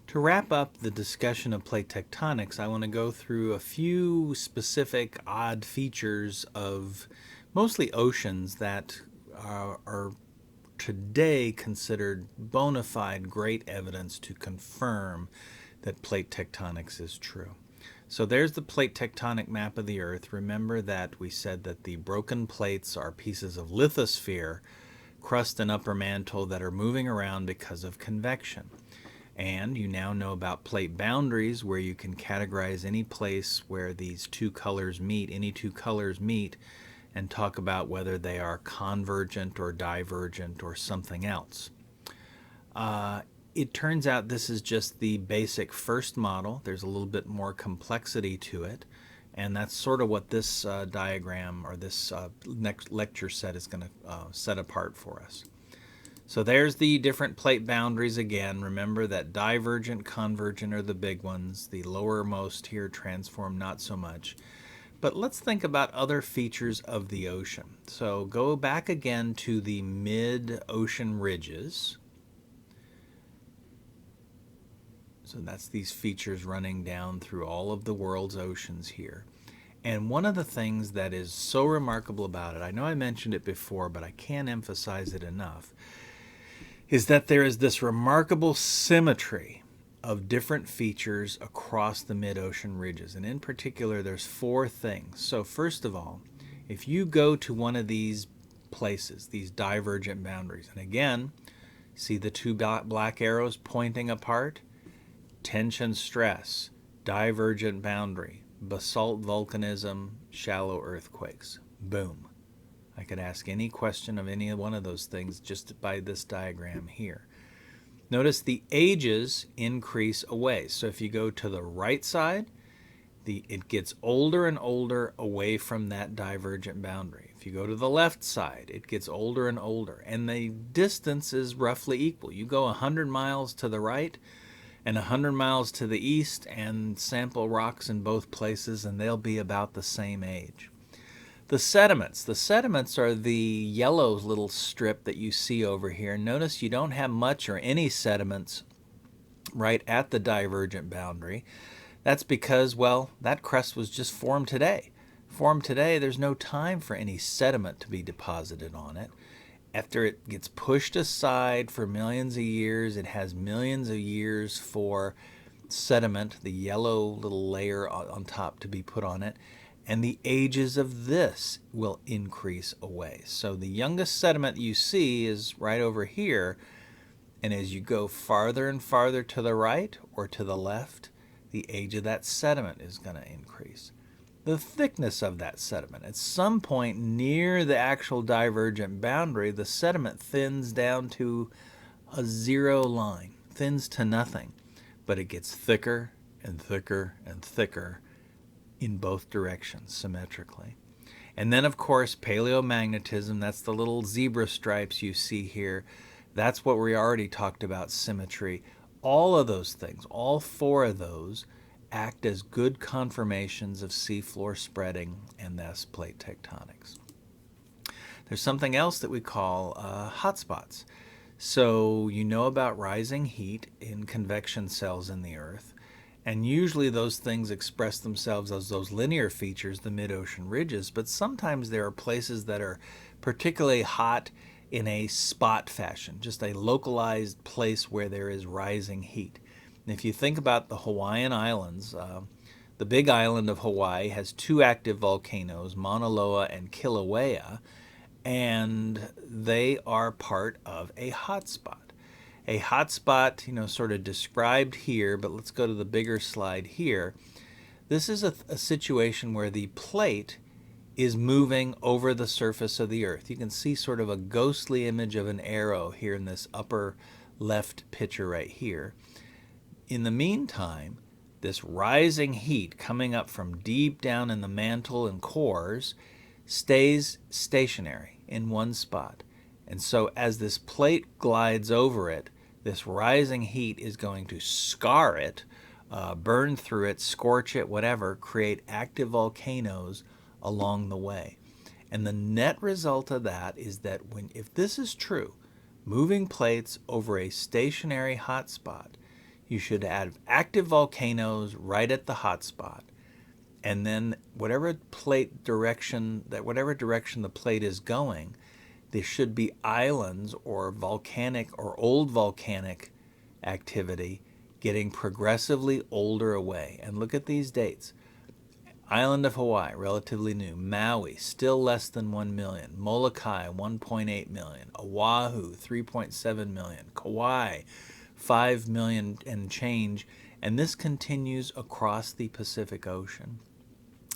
To wrap up the discussion of plate tectonics, I want to go through a few specific odd features of mostly oceans that are today considered bona fide great evidence to confirm that plate tectonics is true. So there's the plate tectonic map of the Earth. Remember that we said that the broken plates are pieces of lithosphere, crust and upper mantle, that are moving around because of convection. And you now know about plate boundaries, where you can categorize any place where these two colors meet, and talk about whether they are convergent or divergent or something else. It turns out this is just the basic first model. There's a little bit more complexity to it, and that's sort of what this diagram or this next lecture set is going to set apart for us. So there's the different plate boundaries again. Remember that divergent, convergent are the big ones. The lowermost here, transform, not so much. But let's think about other features of the ocean. So go back again to the mid-ocean ridges. So that's these features running down through all of the world's oceans here. And one of the things that is so remarkable about it, I know I mentioned it before, but I can't emphasize it enough, is that there is this remarkable symmetry of different features across the mid-ocean ridges. And in particular, there's four things. So first of all, if you go to one of these places, these divergent boundaries, and again, see the two black arrows pointing apart? Tension stress, divergent boundary, basalt volcanism, shallow earthquakes. Boom. I could ask any question of any one of those things just by this diagram here. Notice the ages increase away. So if you go to the right side, it gets older and older away from that divergent boundary. If you go to the left side, it gets older and older. And the distance is roughly equal. You go 100 miles to the right and 100 miles to the east and sample rocks in both places, and they'll be about the same age. The sediments are the yellow little strip that you see over here. Notice you don't have much or any sediments right at the divergent boundary. That's because, well, that crust was just formed today. There's no time for any sediment to be deposited on it. After it gets pushed aside for millions of years, it has millions of years for sediment, the yellow little layer on top, to be put on it. And the ages of this will increase away. So the youngest sediment you see is right over here. And as you go farther and farther to the right or to the left, the age of that sediment is going to increase. The thickness of that sediment. At some point near the actual divergent boundary, the sediment thins down to a zero line, thins to nothing. But it gets thicker and thicker and thicker in both directions symmetrically. And then, of course, paleomagnetism, that's the little zebra stripes you see here. That's what we already talked about, symmetry. All of those things, all four of those, act as good confirmations of seafloor spreading and thus plate tectonics. There's something else that we call hotspots. So you know about rising heat in convection cells in the Earth. And usually those things express themselves as those linear features, the mid-ocean ridges, but sometimes there are places that are particularly hot in a spot fashion, just a localized place where there is rising heat. And if you think about the Hawaiian Islands, the big island of Hawaii has two active volcanoes, Mauna Loa and Kilauea, and they are part of a hotspot. A hotspot, sort of described here, but let's go to the bigger slide here. This is a situation where the plate is moving over the surface of the Earth. You can see sort of a ghostly image of an arrow here in this upper left picture right here. In the meantime, this rising heat coming up from deep down in the mantle and cores stays stationary in one spot. And so as this plate glides over it, this rising heat is going to scar it, burn through it, scorch it, whatever, create active volcanoes along the way. And the net result of that is that if this is true, moving plates over a stationary hotspot, You should have active volcanoes right at the hot spot. And then whatever direction the plate is going, there should be islands or volcanic or old volcanic activity getting progressively older away. And look at these dates. Island of Hawaii, relatively new. Maui, still less than 1 million. Molokai, 1.8 million. Oahu, 3.7 million. Kauai, 5 million and change. And this continues across the Pacific Ocean.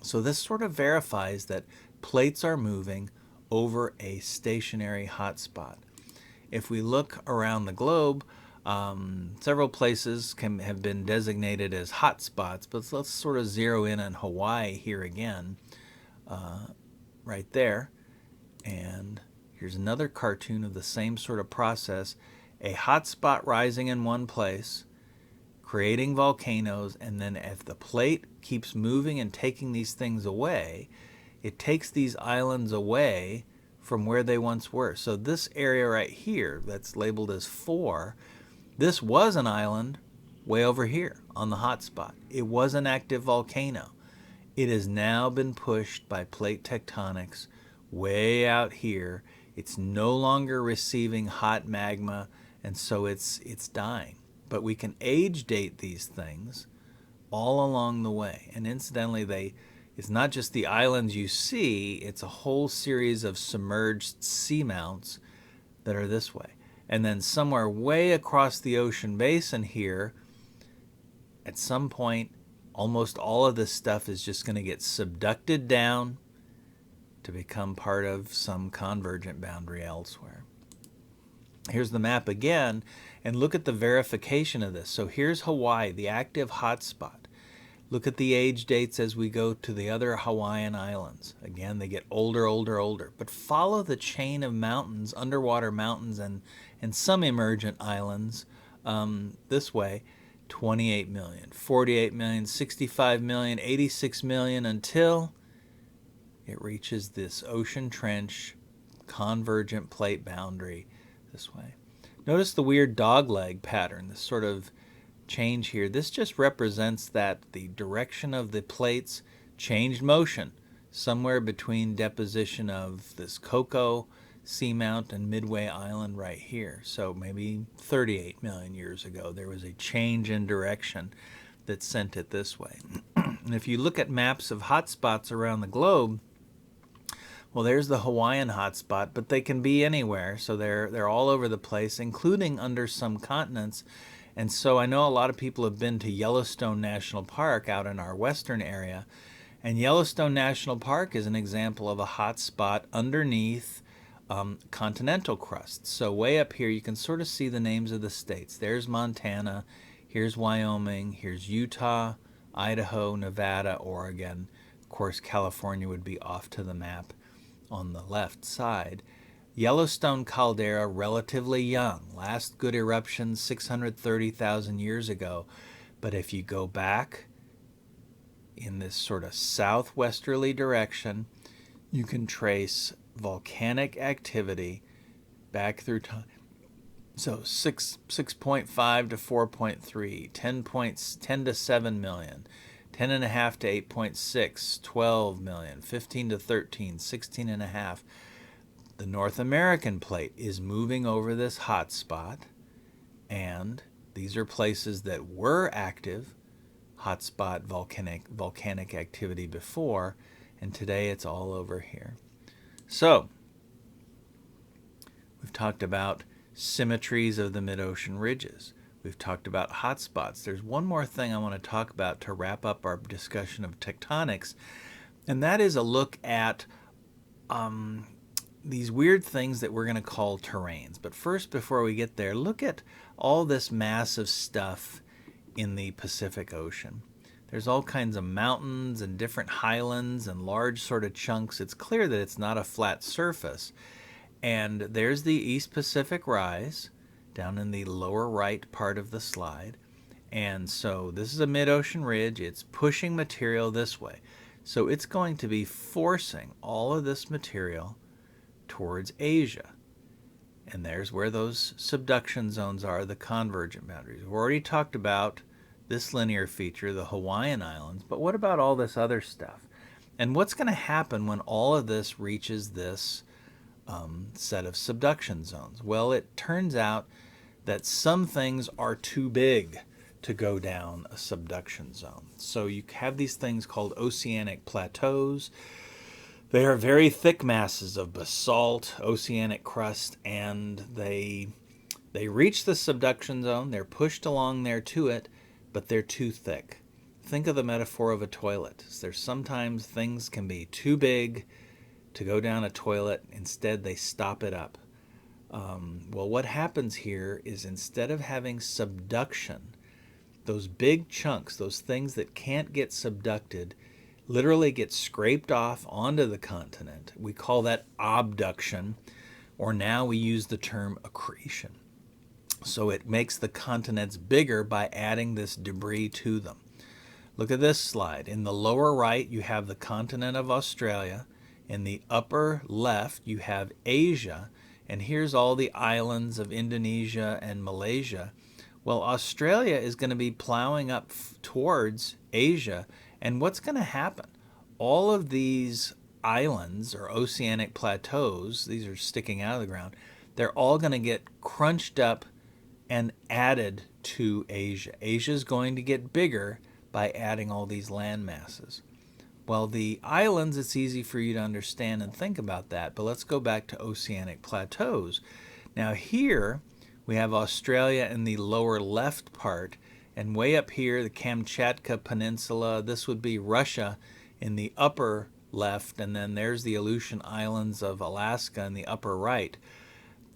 So this sort of verifies that plates are moving over a stationary hotspot. If we look around the globe, several places have been designated as hotspots, but let's sort of zero in on Hawaii here again, right there. And here's another cartoon of the same sort of process. A hotspot rising in one place, creating volcanoes, and then if the plate keeps moving and taking these things away, it takes these islands away from where they once were. So this area right here that's labeled as 4, this was an island way over here on the hotspot. It was an active volcano. It has now been pushed by plate tectonics way out here. It's no longer receiving hot magma, and so it's dying. But we can age date these things all along the way. And incidentally, it's not just the islands you see, it's a whole series of submerged seamounts that are this way. And then somewhere way across the ocean basin here, at some point, almost all of this stuff is just going to get subducted down to become part of some convergent boundary elsewhere. Here's the map again, and look at the verification of this. So here's Hawaii, the active hotspot. Look at the age dates as we go to the other Hawaiian islands. Again, they get older, older, older. But follow the chain of mountains, underwater mountains, and some emergent islands this way. 28 million, 48 million, 65 million, 86 million, until it reaches this ocean trench convergent plate boundary this way. Notice the weird dogleg pattern, this sort of change here. This just represents that the direction of the plates changed motion somewhere between deposition of this Coco seamount and Midway Island right here. So maybe 38 million years ago there was a change in direction that sent it this way. And if you look at maps of hotspots around the globe, well, there's the Hawaiian hotspot, but they can be anywhere. So they're all over the place, including under some continents. And so I know a lot of people have been to Yellowstone National Park out in our western area. And Yellowstone National Park is an example of a hotspot underneath continental crust. So way up here, you can sort of see the names of the states. There's Montana, here's Wyoming, here's Utah, Idaho, Nevada, Oregon. Of course, California would be off to the map on the left side. Yellowstone caldera, relatively young. Last good eruption 630,000 years ago. But if you go back in this sort of southwesterly direction, you can trace volcanic activity back through time. So 6.5 to 4.3, 10 to 7 million, 10.5 to 8.6, 12 million, 15 to 13, 16.5. The North American plate is moving over this hot spot, and these are places that were active hotspot volcanic activity before, and today it's all over here. So we've talked about symmetries of the mid-ocean ridges. We've talked about hotspots. There's one more thing I want to talk about to wrap up our discussion of tectonics, and that is a look at these weird things that we're going to call terrains. But first, before we get there, look at all this massive stuff in the Pacific Ocean. There's all kinds of mountains and different highlands and large sort of chunks. It's clear that it's not a flat surface. And there's the East Pacific Rise down in the lower right part of the slide. And so this is a mid-ocean ridge. It's pushing material this way. So it's going to be forcing all of this material towards Asia. And there's where those subduction zones are, the convergent boundaries. We've already talked about this linear feature, the Hawaiian Islands, but what about all this other stuff? And what's going to happen when all of this reaches this set of subduction zones? Well, it turns out that some things are too big to go down a subduction zone. So you have these things called oceanic plateaus. They are very thick masses of basalt, oceanic crust, and they reach the subduction zone. They're pushed along there to it, but they're too thick. Think of the metaphor of a toilet. There's sometimes things can be too big to go down a toilet. Instead, they stop it up. Well, what happens here is instead of having subduction, those big chunks, those things that can't get subducted, literally get scraped off onto the continent. We call that abduction, or now we use the term accretion. So it makes the continents bigger by adding this debris to them. Look at this slide. In the lower right, you have the continent of Australia. In the upper left, you have Asia. And here's all the islands of Indonesia and Malaysia. Well, Australia is going to be plowing up towards Asia. And what's going to happen? All of these islands or oceanic plateaus, these are sticking out of the ground, they're all going to get crunched up and added to Asia. Asia is going to get bigger by adding all these land masses. Well, the islands, it's easy for you to understand and think about that, but let's go back to oceanic plateaus. Now here we have Australia in the lower left part, and way up here the Kamchatka Peninsula, this would be Russia in the upper left, and then there's the Aleutian Islands of Alaska in the upper right.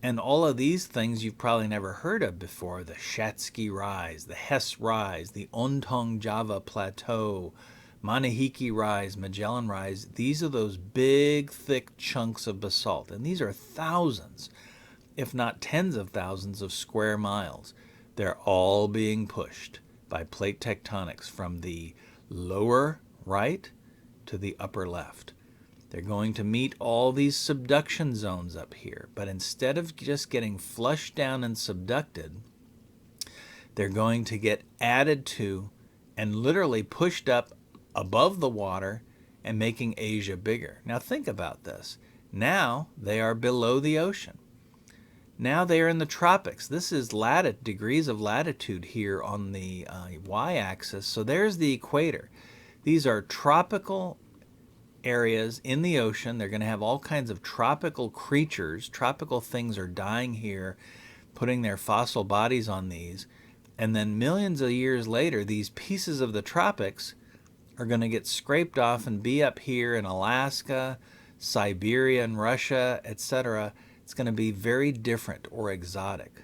And all of these things you've probably never heard of before: the Shatsky Rise, the Hess Rise, the Ontong Java Plateau, Manihiki Rise, Magellan Rise. These are those big, thick chunks of basalt. And these are thousands, if not tens of thousands of square miles. They're all being pushed by plate tectonics from the lower right to the upper left. They're going to meet all these subduction zones up here, but instead of just getting flushed down and subducted, they're going to get added to and literally pushed up above the water and making Asia bigger. Now think about this. Now they are below the ocean. Now they are in the tropics. This is degrees of latitude here on the y-axis. So there's the equator. These are tropical areas in the ocean. They're going to have all kinds of tropical creatures. Tropical things are dying here, putting their fossil bodies on these. And then millions of years later, these pieces of the tropics are going to get scraped off and be up here in Alaska, Siberia, and Russia, etc. It's going to be very different or exotic.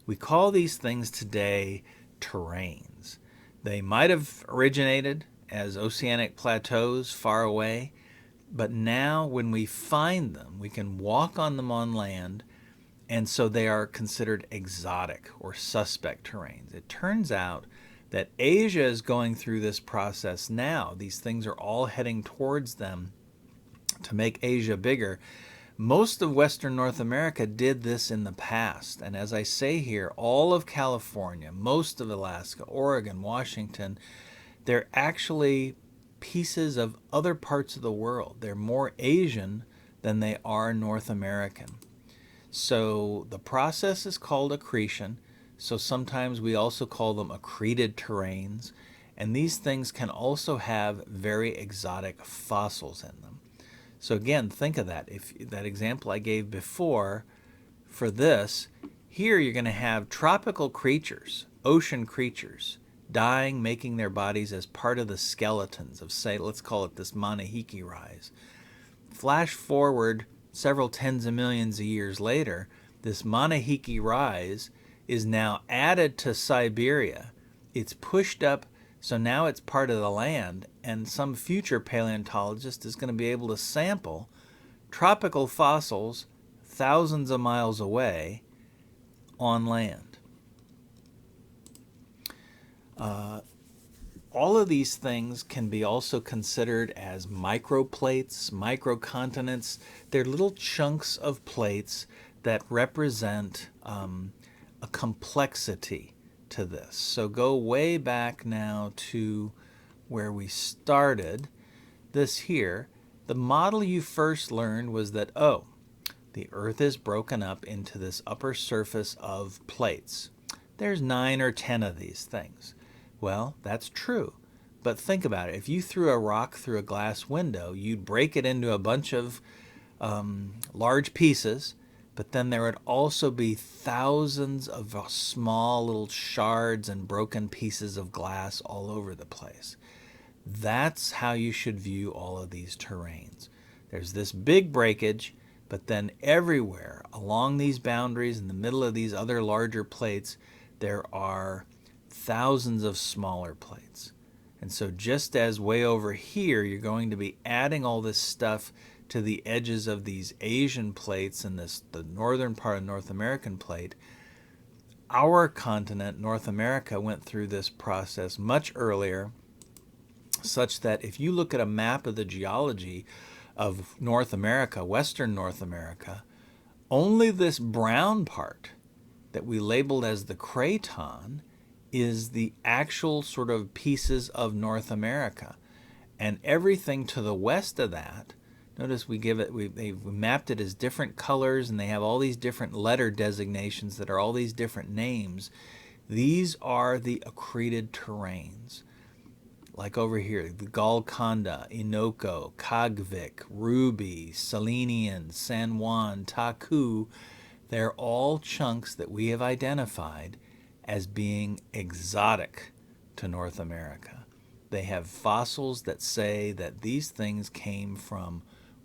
We call these things today terrains. They might have originated as oceanic plateaus far away, but now when we find them, we can walk on them on land, and so they are considered exotic or suspect terrains. It turns out that Asia is going through this process now. These things are all heading towards them to make Asia bigger. Most of Western North America did this in the past, and as I say here, all of California, most of Alaska, Oregon, Washington, they're actually pieces of other parts of the world. They're more Asian than they are North American. So the process is called accretion. So sometimes we also call them accreted terrains. And these things can also have very exotic fossils in them. So again, think of that. If that example I gave before for this, here you're going to have tropical creatures, ocean creatures, dying, making their bodies as part of the skeletons of, say, let's call it this Manihiki Rise. Flash forward several tens of millions of years later, this Manihiki Rise is now added to Siberia. It's pushed up, so now it's part of the land, and some future paleontologist is going to be able to sample tropical fossils thousands of miles away on land. All of these things can be also considered as microplates, microcontinents. They're little chunks of plates that represent a complexity to this. So go way back now to where we started this here. The model you first learned was that, oh, the Earth is broken up into this upper surface of plates. There's 9 or 10 of these things. Well, that's true. But think about it. If you threw a rock through a glass window, you'd break it into a bunch of large pieces, but then there would also be thousands of small little shards and broken pieces of glass all over the place. That's how you should view all of these terrains. There's this big breakage, but then everywhere along these boundaries in the middle of these other larger plates, there are thousands of smaller plates. And so just as way over here, you're going to be adding all this stuff to the edges of these Asian plates and the northern part of North American plate, our continent, North America, went through this process much earlier, such that if you look at a map of the geology of North America, Western North America, only this brown part that we labeled as the craton is the actual sort of pieces of North America. And everything to the west of that, notice we mapped it as different colors, and they have all these different letter designations that are all these different names. These are the accreted terrains. Like over here, the Golconda, Inoko, Kagvik, Ruby, Selenian, San Juan, Taku, they're all chunks that we have identified as being exotic to North America. They have fossils that say that these things came from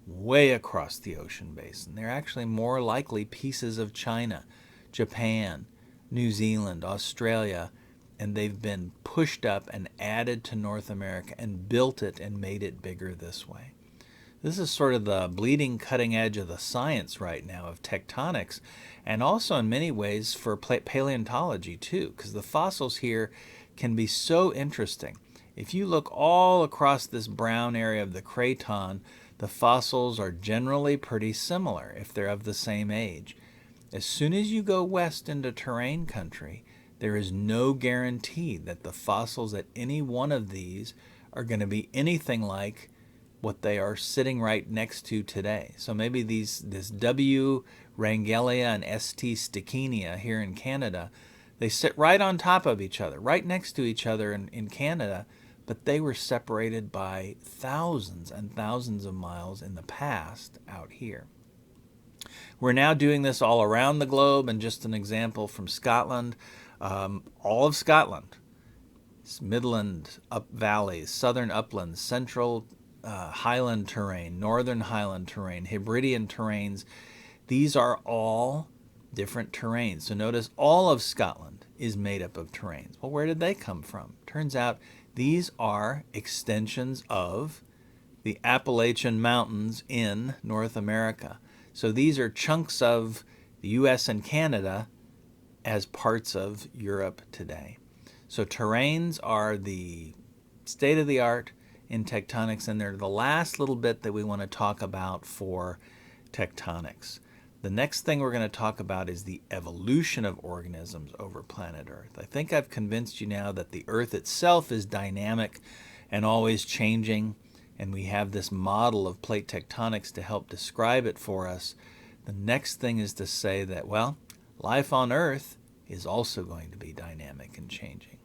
way across the ocean basin. They're actually more likely pieces of China, Japan, New Zealand, Australia, and they've been pushed up and added to North America and built it and made it bigger this way. This is sort of the bleeding cutting edge of the science right now of tectonics, and also in many ways for paleontology too, because the fossils here can be so interesting. If you look all across this brown area of the craton, the fossils are generally pretty similar if they're of the same age. As soon as you go west into terrain country, there is no guarantee that the fossils at any one of these are going to be anything like what they are sitting right next to today. So maybe this W. Rangelia and St. Stickinia here in Canada, they sit right on top of each other, right next to each other in Canada, but they were separated by thousands and thousands of miles in the past out here. We're now doing this all around the globe, and just an example from Scotland, all of Scotland, Midland up valleys, southern uplands, central highland terrain, northern highland terrain, Hebridean terrains. These are all different terrains. So notice all of Scotland is made up of terrains. Well, where did they come from? Turns out these are extensions of the Appalachian Mountains in North America. So these are chunks of the US and Canada as parts of Europe today. So terrains are the state of the art in tectonics, and they're the last little bit that we want to talk about for tectonics. The next thing we're going to talk about is the evolution of organisms over planet Earth. I think I've convinced you now that the Earth itself is dynamic and always changing, and we have this model of plate tectonics to help describe it for us. The next thing is to say that, well, life on Earth is also going to be dynamic and changing.